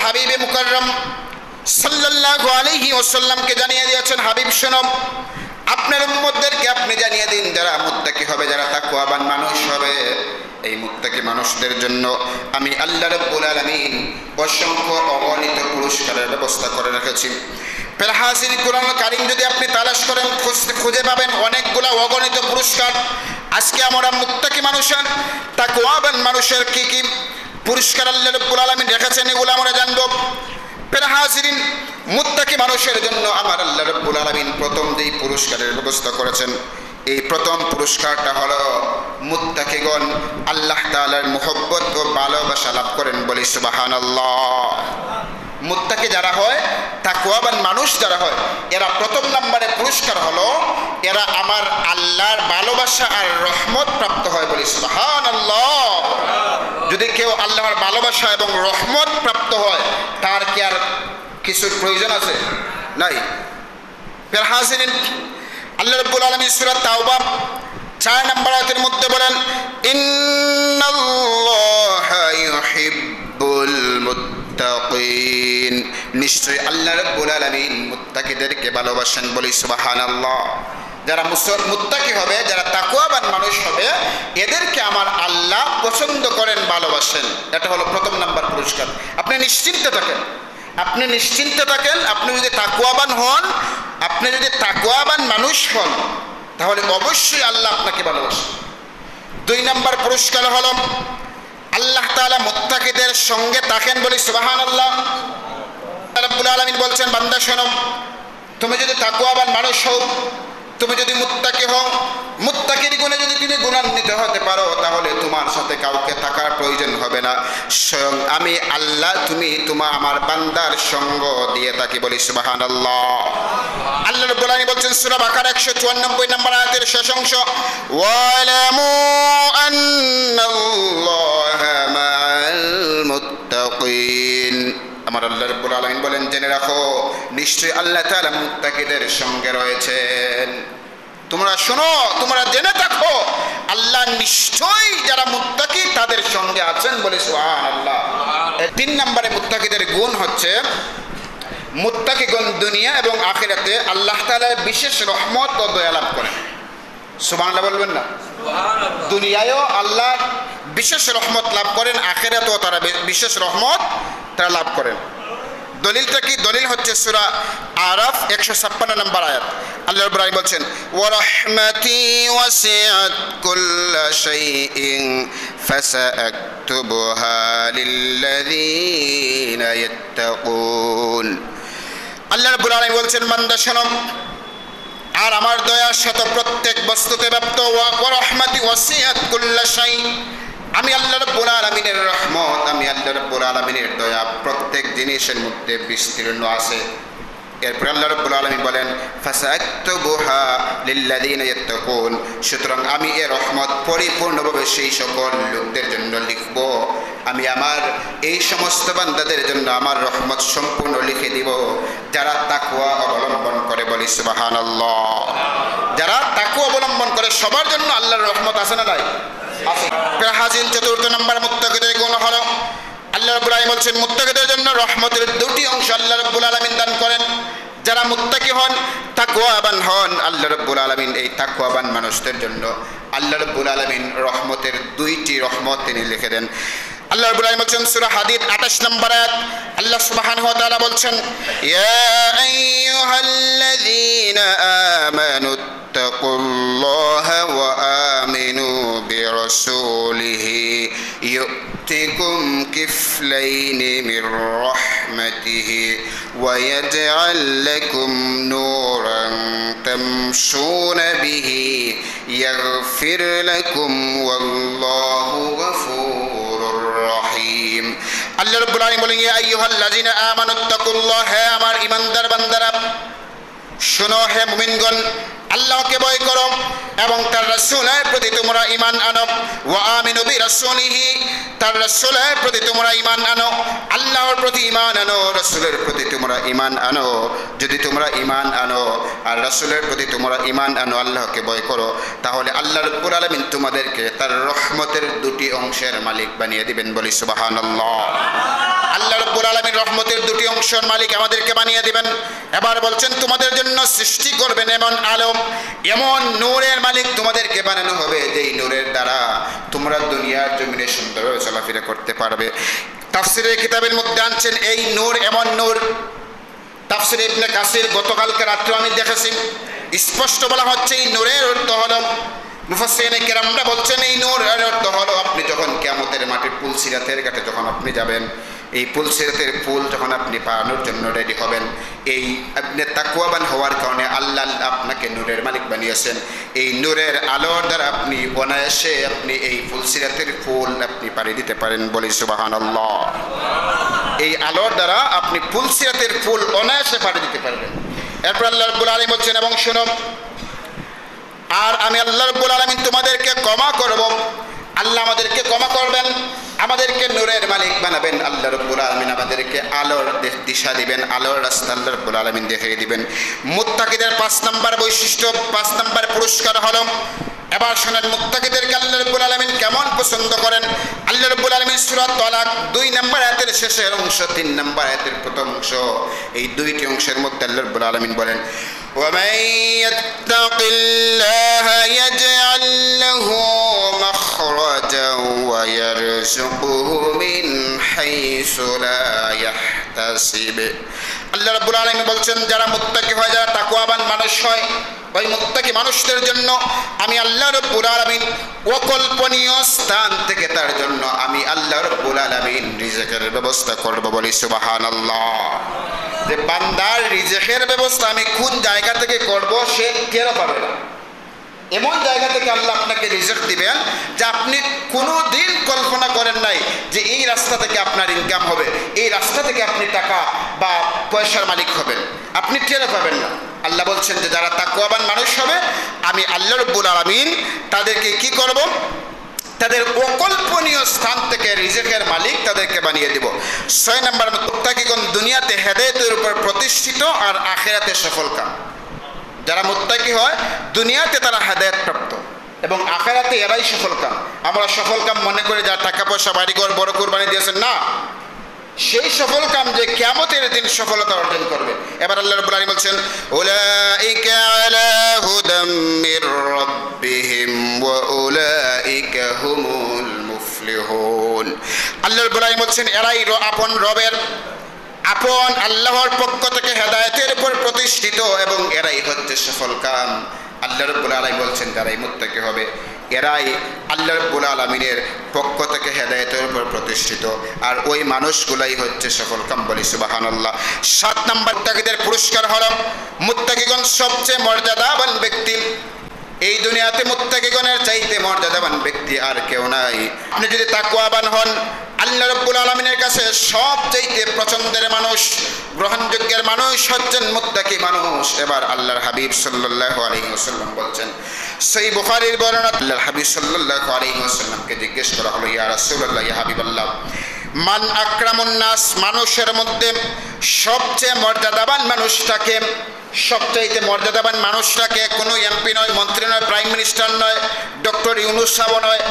হাবিবে মুকাররম সাল্লাল্লাহু আলাইহি ওয়াসাল্লামকে জানিয়ে দিয়েছেন, হাবিব শোনো, আপনার উম্মতদেরকে আপনি জানিয়ে দিন, যারা মুত্তাকি হবে, যারা তাকওয়াবান মানুষ হবে, এই মুত্তাকি মানুষদের জন্য আমি আল্লাহ রাব্বুল আলামিন অসংখ্য অগণিত পুরস্কারের ব্যবস্থা করে রেখেছি। হাজির কোরআন কারীম যদি আপনি তালাশ করেন খুঁজে পাবেন অনেকগুলা অগণিত পুরস্কার। আজকে আমরা মুত্তাকি মানুষের, তাকওয়াবান মানুষের কি কি পুরস্কার আল্লাহ রাব্বুল আলামিন রেখেছেন এগুলো আমরা জানব। হাজিরিন, মুত্তাকি মানুষের জন্য আমার আল্লাহ রাব্বুল আলামিন প্রথম যেই পুরস্কারের ব্যবস্থা করেছেন, এই প্রথম পুরস্কারটা হলো মুত্তাকিগণ আল্লাহ তাআলার মুহাব্বত ও ভালোবাসা লাভ করেন, বলি সুবহানাল্লাহ। মুত্তাকি যারা হয়, তাকওয়াবান মানুষ যারা হয়, এরা প্রথম নম্বরে পুরস্কার হলো এরা আমার আল্লাহর ভালোবাসা আর রহমত প্রাপ্ত হয়, বলি সুবহানাল্লাহ। যদি কেউ আল্লাহর ভালোবাসা এবং রহমত প্রাপ্ত হয়, তার কি আর কিছুর প্রয়োজন আছে? নাই। হাজিরিন, আল্লাহ রাব্বুল আলামিন সূরা তাওবা 4 নম্বর আয়াতের মধ্যে বলেন, ইন্নাল্লাহা ইউহিব্বুল মুত্তাকিন, নিশ্চয়ই আল্লাহ রাব্বুল আলামিন মুত্তাকিদেরকে ভালোবাসেন, বলি সুবহানাল্লাহ। যারা মুত্তাকি হবে, যারা তাকওয়াবান মানুষ হবে, এদেরকে আমার আল্লাহ পছন্দ করেন, ভালোবাসেন। এটা হলো প্রথম নাম্বার পুরস্কার। আপনি নিশ্চিন্তে থাকেন, আপনি নিশ্চিন্তে থাকেন। আপনি যদি তাকওয়াবান হন, আপনি যদি তাকওয়াবান মানুষ হন, তাহলে অবশ্যই আল্লাহ আপনাকে ভালোবাসেন। 2 নম্বর পুরস্কার হলো আল্লাহ তাআলা মুত্তাকিদের সঙ্গে থাকেন, বলি সুবহানাল্লাহ। রাব্বুল আলামিন বলছেন, বান্দা শোনো, তুমি যদি তাকওয়াবান মানুষ হও, তুমি যদি মুত্তাকি হও, মুত্তাকির গুণে যদি তুমি গুণান্বিত হতে পারো, তাহলে তোমার সাথে কাউকে থাকার প্রয়োজন হবে না, স্বয়ং আমি আল্লাহ আমার বান্দার সঙ্গ দিয়ে থাকি, বলি সুবহানাল্লাহ। আল্লাহ রাব্বুল আলামিন বলছেন সূরা বাকারা 194 নম্বর আয়াতের শেষ অংশ, ওয়ালামু আন্নাল্লাহা মাআল মুত্তাকিন, আমার আল্লাহ রাব্বুল আলামিন বলেন, জেনে রাখো নিশ্চয়ই আল্লাহ তাআলা মুত্তাকিদের সঙ্গে রয়েছেন। তোমরা শোনো, তোমরা জেনে থাকো, আল্লাহ নিশ্চয়ই যারা মুত্তাকি তাদের সঙ্গে আছেন, বলে সুবহানাল্লাহ। 3 নম্বরে মুত্তাকিদের গুণ হচ্ছে, মুত্তাকিগণ দুনিয়া এবং আখিরাতে আল্লাহ তাআলার বিশেষ রহমত ও দয়া লাভ করেন। সুবহানাল্লাহ বলবেন না? দুনিয়ায়ও আল্লাহ বিশেষ রহমত লাভ করেন, আখিরাতেও তারা বিশেষ রহমত তারা লাভ করেন। দলিলটা কি? দলিল হচ্ছে সূরা আরাফ 156 নম্বর আয়াত। আল্লাহ রাব্বুল আলামিন বলছেন, ওয়া রাহমাতি ওয়াসিআত কুল্লা শাইইন ফাসাআকতুবুহা লিল্লাযীনা ইয়াত্তাকুন। আল্লাহ রাব্বুল আলামিন বলছেন, বান্দা শোনো, আর আমার দয়া শত প্রত্যেক বস্তুতে ব্যাপ্ত। ওয়া রাহমাতি ওয়াসিআত কুল্লা শাই, আমি আল্লাহ রাব্বুল আলামিনের রহমত, আমি আল্লাহ রাব্বুল আলামিনের দয়া প্রত্যেক জিনিসের মধ্যে বিস্তীর্ণ আছে। এরপর আল্লাহ রাব্বুল আলামিন বলেন, ফাসাআকতুবুহা লিল্লাযীনা ইয়াত্তাকুন, সুতরাং আমি এর রহমত পরিপূর্ণভাবে সেই সকল লোকদের জন্য লিখব, আমি আমার এই সমস্ত বান্দাদের জন্য আমার রহমত সম্পূর্ণ লিখে দিব, যারা তাকওয়া অবলম্বন করে, বলি সুবহানাল্লাহ। যারা তাকওয়া অবলম্বন করে সবার জন্য আল্লাহর রহমত আছে না নাই? হাজির 4 নম্বর মুত্তাকিদের গুণ হলো, আল্লাহ রাব্বুল আলামিন বলছেন, মুত্তাকিদের জন্য রহমতের 2টি অংশ আল্লাহ রাব্বুল আলামিন দান করেন। যারা মুত্তাকি হন, তাকওয়াবান হন, আল্লাহ রাব্বুল আলামিন এই তাকওয়াবান মানুষদের জন্য আল্লাহ রাব্বুল আলামিন রহমতের 2টি রহমত তিনি লিখে দেন। আল্লাহ রাব্বুল আলামিন বলছেন সূরা হাদীদ 28 নম্বর আয়াত, আল্লাহ সুবহানাহু ওয়া তাআলা বলছেন, ইয়া আইয়ুহাল্লাযীনা আমানুত্তাকুল্লাহা ওয়া আমিনু বিরাসূলিহি ইউতিকুম কিফলাইনি মির রাহমাতিহি ওয়া ইয়াজআল লাকুম নূরান তামশুনা বিহি ইয়াগফির লাকুম ওয়াল্লাহু গফুরুর রহিম। আল্লাহ রাব্বুল আলামিন বলেন, ইয়া আইয়ুহাল্লাযীনা আমানুত্তাকুল্লাহ, হে আমার ঈমানদার বান্দারা, শোনো হে মুমিনগণ, আল্লাহকে ভয় করো এবং তার রাসূলের প্রতি তোমরা ঈমান আনো। ওয়া আমিনু বিরাসূলিহি, তার রাসূলের প্রতি তোমরা ঈমান আনো। আল্লাহর প্রতি ঈমান আনো, রাসূলের প্রতি তোমরা ঈমান আনো। যদি তোমরা ঈমান আনো আর রাসূলের প্রতি তোমরা ঈমান আনো, আল্লাহকে ভয় করো, তাহলে আল্লাহ রাব্বুল আলামিন তোমাদেরকে তার রহমতের 2টি অংশের মালিক বানিয়ে দিবেন, বলি সুবহানাল্লাহ। আল্লাহ রাব্বুল আলামিন রহমতের দুটি অংশের মালিক আমাদেরকে বানিয়ে দিবেন। এবার বলছেন তোমাদের জন্য সৃষ্টি করবেন এমন আলো, এমন নূরের মালিক তোমাদেরকে বানানো হবে যেই নূরের দ্বারা তোমরা দুনিয়ার জমিনে সুন্দরভাবে চলাফেরা করতে পারবে। তাফসীরের কিতাবের মধ্যে আনছেন এই নূর এমন নূর। তাফসীর ইবনে কাসির গতকালকে রাত্রে আমি দেখেছি, স্পষ্ট বলা হচ্ছে এই নূরের অর্থ হলো, মুফাসসিরিনে কেরামরা বলছেন এই নূরের অর্থ হলো আপনি যখন কিয়ামতের মাঠে পুল সিরাতের ঘাটে যখন আপনি যাবেন, এই পুল সিরাতের পুল যখন আপনি পারানোর জন্য রেডি হবেন, এই আপনি তাকওয়াবান হওয়ার কারণে আল্লাহ আপনাকে নূরের মালিক বানিয়েছেন। এই নূরের আলোর দ্বারা আপনি অনায়াসে আপনি এই পুল সিরাতের পুল আপনি পাড়ি দিতে পারেন, বলি সুবহানাল্লাহ। এই আলোর দ্বারা আপনি পুল সিরাতের পুল অনায়াসে পাড়ি দিতে পারবেন। এরপর আল্লাহ রাব্বুল আলামিন বলছেন এবং শুনো, আর আমি আল্লাহ রাব্বুল আলামিন তোমাদেরকে ক্ষমা করব। আল্লাহ আমাদেরকে ক্ষমা করবেন, আমাদেরকে নূরের মালিক বানাবেন। আল্লাহ রাব্বুল আলামিন আমাদেরকে আলোর দিশা দিবেন, আলোর রাস্তা আল্লাহ রাব্বুল আলামিন দেখিয়ে দিবেন। মুত্তাকিদের 5 নম্বর বৈশিষ্ট্য, 5 নম্বর পুরস্কার হলো, এবার শুনেন মুত্তাকিদেরকে আল্লাহ রাব্বুল আলামিন কেমন পছন্দ করেন। আল্লাহ রাব্বুল আলামিন সূরা তালাক 2 নম্বর আয়াতের শেষের অংশ, 3 নম্বর আয়াতের প্রথম অংশ, এই দুইটি অংশের মধ্যে আল্লাহ রাব্বুল আলামিন বলেন وَمَن يَتَّقِ اللَّهَ يَجْعَل لَّهُ مَخْرَجًا وَيَرْزُقْهُ مِنْ حَيْثُ لَا يَحْتَسِبُ। আল্লাহ রাব্বুল আলামিন বলছেন যারা মুত্তাকি হয়, যারা তাকওয়াবান মানুষ হয়, ওই মুত্তাকি মানুষদের জন্য আমি আল্লাহ রাব্বুল আলামিন অকল্পনীয় স্থান থেকে তার জন্য আমি আল্লাহ রাব্বুল আলামিন রিজিকের ব্যবস্থা করব, বলি সুবহানাল্লাহ। যে বান্দার রিজিকের ব্যবস্থা আমি কোন জায়গা থেকে করব সে টের পাবে না। এমন জায়গা থেকে আল্লাহ আপনাকে রিজিক দিবেন যে আপনি কোনো দিন কল্পনা করেন নাই যে এই রাস্তা থেকে আপনার ইনকাম হবে, এই রাস্তা থেকে আপনি টাকা বা পয়সার মালিক হবেন, আপনি টের পাবেন না। আল্লাহ বলছেন যে যারা তাকওয়াবান মানুষ হবে আমি আল্লাহ রাব্বুল আলামিন তাদেরকে কি করব, তাদের অকল্পনীয় স্থান থেকে রিজিকের মালিক তাদেরকে বানিয়ে দিব। 6 নম্বর মুত্তাকিগণ দুনিয়াতে হেদায়েতের উপর প্রতিষ্ঠিত আর আখিরাতে সফলকাম। যারা মুত্তাকি হয় দুনিয়াতে তারা হেদায়েত প্রাপ্ত এবং আখিরাতে এরাই সফলকাম। আমরা সফলকাম মনে করি যারা টাকা পয়সা বাড়িঘর বড় কুরবানি দিয়েছেন, না, সেই সফলকাম যে কিয়ামতের দিন সফলতা অর্জন করবে। এবার আল্লাহ রাব্বুল আলামিন বলছেন উলাইকা আলা হুদাম মির রাব্বিহিম ওয়া উলাইকা হুমুল মুফলিহুন। আল্লাহ রাব্বুল আলামিন বলছেন এরাই আপন রবের, আপন আল্লাহর পক্ষ থেকে হেদায়েতের উপর প্রতিষ্ঠিত এবং এরাই হচ্ছে সফলকাম। আল্লাহ রাব্বুল আলামিন বলছেন যারাই মুত্তাকি হবে এরাই আল্লাহ রাব্বুল আলামিনের পক্ষ থেকে হেদায়েতের উপর প্রতিষ্ঠিত আর ওই মানুষগুলাই হচ্ছে সফলকাম, বলি সুবহানাল্লাহ। 7 নম্বর মুত্তাকিদের পুরস্কার হলো মুত্তাকিগণ সবচেয়ে মর্যাদাবান ব্যক্তি। এই দুনিয়াতে মুত্তাকিগণের চাইতে মর্যাদাবান ব্যক্তি আর কেউ নাই। আপনি যদি তাকওয়াবান হন আল্লাহ রাব্বুল আলামিনের কাছে সবচাইতে পছন্দের মানুষ, গ্রহণযোগ্যের মানুষ হচ্ছেন মুত্তাকি মানুষ। এবার আল্লাহর হাবিব সাল্লাল্লাহু আলাইহি ওয়াসাল্লাম বলছেন, সহিহ বুখারীর বর্ণনা, আল্লাহর হাবিব সাল্লাল্লাহু আলাইহি ওয়াসাল্লামকে জিজ্ঞেস করা হলো, ইয়া রাসূলুল্লাহ, ইয়া হাবিবাল্লাহ, মান আকরামুন নাস, মানুষের মধ্যে সবচেয়ে মর্যাদাবান মানুষটাকে, সবচাইতে মর্যাদাবান মানুষটাকে? কোনো এমপি নয়, মন্ত্রী নয়, প্রাইম মিনিস্টার নয়, ডক্টর ইউনূস সাহেব নয়।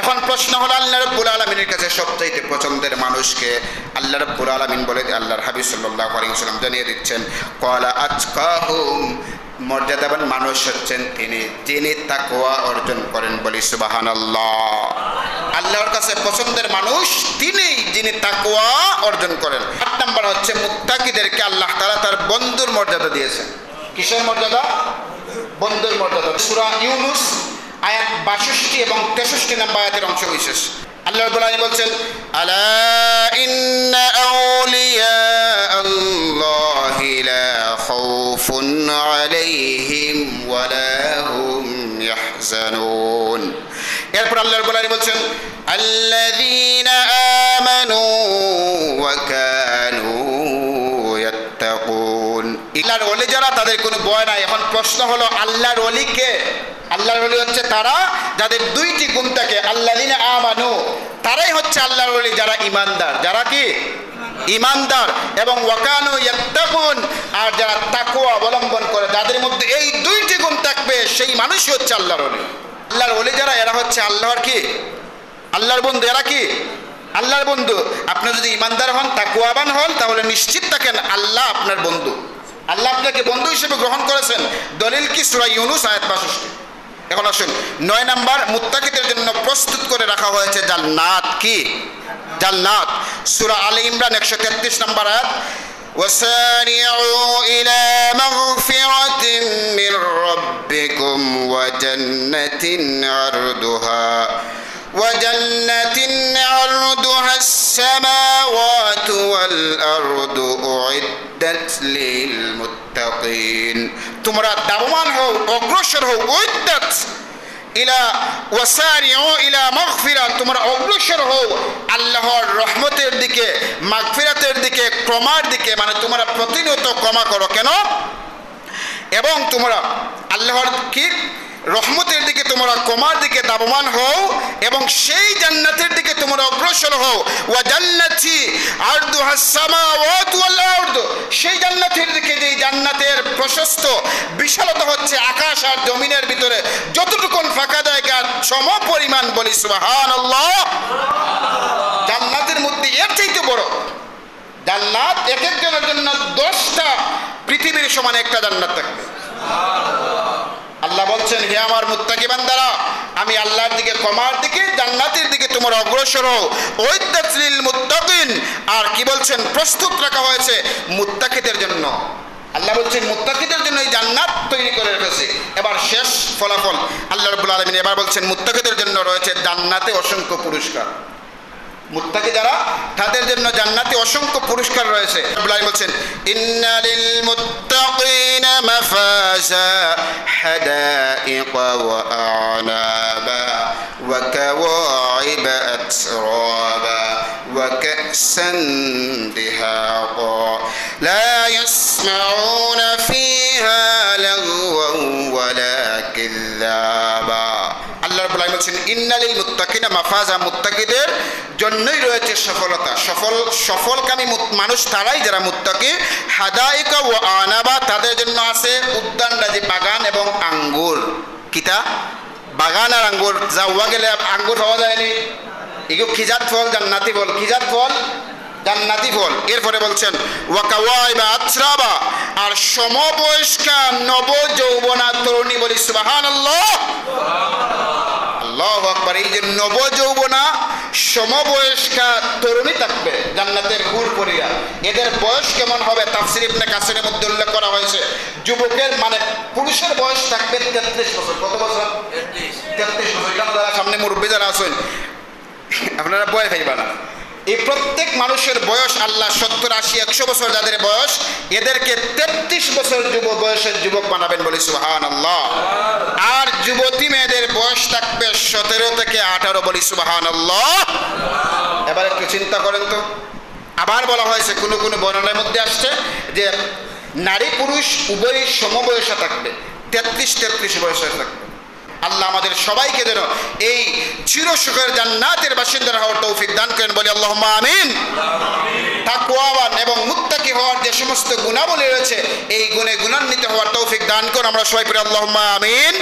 এখন প্রশ্ন হলো আল্লাহ রাব্বুল আলামিনের কাছে সবচাইতে পছন্দের মানুষকে? আল্লাহ রাব্বুল আলামিন বলে আল্লাহর হাবিব সাল্লাল্লাহু আলাইহি ওয়াসাল্লাম জানিয়ে দিচ্ছেন, ক্বালা আতকাহুম, মর্যাদাবান মানুষ হচ্ছেন তিনি যিনি তাকওয়া অর্জন করেন, বলি সুবহানাল্লাহ। আল্লাহর কাছে পছন্দের মানুষ তিনি যিনি তাকওয়া অর্জন করেন। 8 নম্বর হচ্ছে মুত্তাকিদেরকে আল্লাহ তাআলা তার বন্ধুর মর্যাদা দিয়েছেন। কিসের মর্যাদা? বন্ধুর মর্যাদা। সূরা ইউনূস আয়াত 62 এবং 63 নম্বর আয়াতের অংশ বিশেষ আল্লাহ রাব্বুল আলামিন বলছেন, আলা ইন্না আউলিয়া আল্লাহি লা খাউফুন আলাইহিম ওয়া লা হুম ইয়াহজানুন। এরপর আল্লাহ রাব্বুল আলামিন বলছেন, আল্লাযীনা আমানু ওয়া কানু ইয়াত্তাকুন। আল্লাহর ওলি যারা তাদের কোনো ভয় নাই। এখন প্রশ্ন হলো আল্লাহর ওলি কে? আল্লাহর ওলি হচ্ছে তারা যাদের 2টি গুণ থাকে। আল্লাযীনা আমানু, তারাই হচ্ছে আল্লাহর ওলি যারা ঈমানদার। যারা কি? ঈমানদার। এবং ওয়া কানু ইয়াত্তাকুন, আর যারা তাকওয়া অবলম্বন করে, যাদের মধ্যে এই 2টি গুণ থাকবে সেই মানুষই হচ্ছে আল্লাহর ওলি। আল্লাহর ওলি যারা এরা হচ্ছে আল্লাহর কি? আল্লাহর বন্ধু। এরা কি? আল্লাহর বন্ধু। আপনি যদি ইমানদার হন, তাকওয়াবান হন, তাহলে নিশ্চিত থাকেন আল্লাহ আপনার বন্ধু। আল্লাহ আপনাকে বন্ধু হিসেবে গ্রহণ করেছেন। দলিল কি? সূরা ইউনূস আয়াত ৬২। এখন আসুন ৯ নাম্বার, মুত্তাকিদের জন্য প্রস্তুত করে রাখা হয়েছে জান্নাত। কি? জান্নাত। সূরা আলে ইমরান ১৩৩ নম্বর আয়াত, وسارعوا إلى مغفرة من ربكم وجنة عرضها السماوات والأرض أعدت للمتقين। তোমরা দাবমান হও, অগ্রসর হও, উদ্যত ইলা ওয়াসারিউ ইলা মাগফিরা, তোমরা অগ্রসর হও আল্লাহর রহমতের দিকে, মাগফিরাতের দিকে, ক্ষমার দিকে। মানে তোমরা প্রতিনিয়ত ক্ষমা করো। কেন? এবং তোমরা আল্লাহর কি রহমতের দিকে, তোমরা ক্ষমার দিকে দাবমান হও এবং সেই জান্নাতের দিকে তোমরা অগ্রসর হও। ওয়া জান্নাতি আরদুহাস সামাওয়াতু ওয়াল আরদ, সেই জান্নাতের দিকে যেই জান্নাতের প্রশস্ত বিশালতা হচ্ছে আকাশ আর জমিনের ভিতরে যতটুকুন ফাঁকা জায়গা সম পরিমাণ। বলি সুবহানাল্লাহ। জান্নাতের মধ্যে এর চাইতে বড় জান্নাত এক একজনের জন্য 10টা পৃথিবীর সমান একটা জান্নাত থাকবে। আল্লাহ বলছেন, হে আমার মুত্তাকি বান্দারা, আমি আল্লাহর দিকে, ক্ষমার দিকে, জান্নাতের দিকে তোমরা অগ্রসর হও। উইদ্দাত লিল মুত্তাকিন, আর কি বলছেন? প্রস্তুত রাখা হয়েছে মুত্তাকিদের জন্য। আল্লাহ বলছেন মুত্তাকিদের জন্য এই জান্নাত তৈরি করে রেখেছে। এবার শেষ ফলাফল আল্লাহ রাব্বুল আলামিন এবার বলছেন মুত্তাকিদের জন্য রয়েছে জান্নাতে অসংখ্য পুরস্কার। মুত্তাকি যারা, তাদের জন্য জান্নাতে অসংখ্য পুরস্কার রয়েছে। আল্লাহ বলছেন, ইন্না লিল মুত্তাকিনা মাফাজা হাদাইকা ওয়া আ'নাবা ওয়া কাওয়াইবা আতরাবা ওয়া কা'সান দিহাqa লা ইয়াসমাউনা ফিহা লাগওয়ান ওয়ালা কিযাবা। আল্লাহ রাব্বুল আলামিন বলছেন, ইন্না লিল মুত্তাকিনা মাফাজা, মুত্তাকিদের জন্যই রয়েছে সফলতা। সফলকামী মানুষ তারাই যারা মুত্তাকি। হাদাইকা ওয়া আনাবা, তাদের জন্য আছে উদ্যান রাজি, বাগান এবং আঙ্গুর। কিতা? বাগান আর আঙ্গুর। যাওয়া গেলে আঙ্গুর পাওয়া যায়নি, এগুলো খিজাত ফল, জান্নাতি ফল। খিজাত ফল, জান্নাতি ফল। এরপরে বলছেন ওয়া কাওয়াইবা আতরাবা, আর সমবয়স্কা নব যৌবনা তরুণী। বলি সুবহানাল্লাহ। আল্লাহু আকবার। এই যে নব যৌবনা সমবয়স্কা তরুণী থাকবে জান্নাতের হুর পরিয়া। এদের বয়স কেমন হবে? তাফসীর ইবনে কাসিরের মধ্যে উল্লেখ করা হয়েছে, যুবকের মানে পুরুষের বয়স থাকবে 33 বছর। কত বছর? 33 বছর। কেন? যারা সামনে মুরব্বী যারা আছেন, আপনারা ভয় পাইবা না। এই প্রত্যেক মানুষের বয়স আল্লাহ 70, 80, 100 বছর যাদের বয়স, এদেরকে 33 বছর বয়সের যুবক বানাবেন। বলি সুবহানাল্লাহ। আর যুবতী মেয়েদের বয়স থাকবে 17 থেকে 18। বলি সুবহানাল্লাহ। এবার একটু চিন্তা করেন তো। আবার বলা হয়েছে, কোন কোন বর্ণনার মধ্যে আসছে যে নারী পুরুষ উভয়ই সমবয়সে থাকবে, 33 বয়সে থাকবে। আল্লাহ আমাদের সবাইকে যেন এই চিরসুখের জান্নাতের বাসিন্দা হওয়ার তৌফিক দান করেন। বলি আল্লাহুম্মা আমিন। তাকওয়াবান এবং মুত্তাকি হওয়ার যে সমস্ত গুণাবলী রয়েছে, এই গুণে গুণান্বিত হওয়ার তৌফিক দান করুন। আমরা সবাই পড়ি আল্লাহুম্মা আমিন।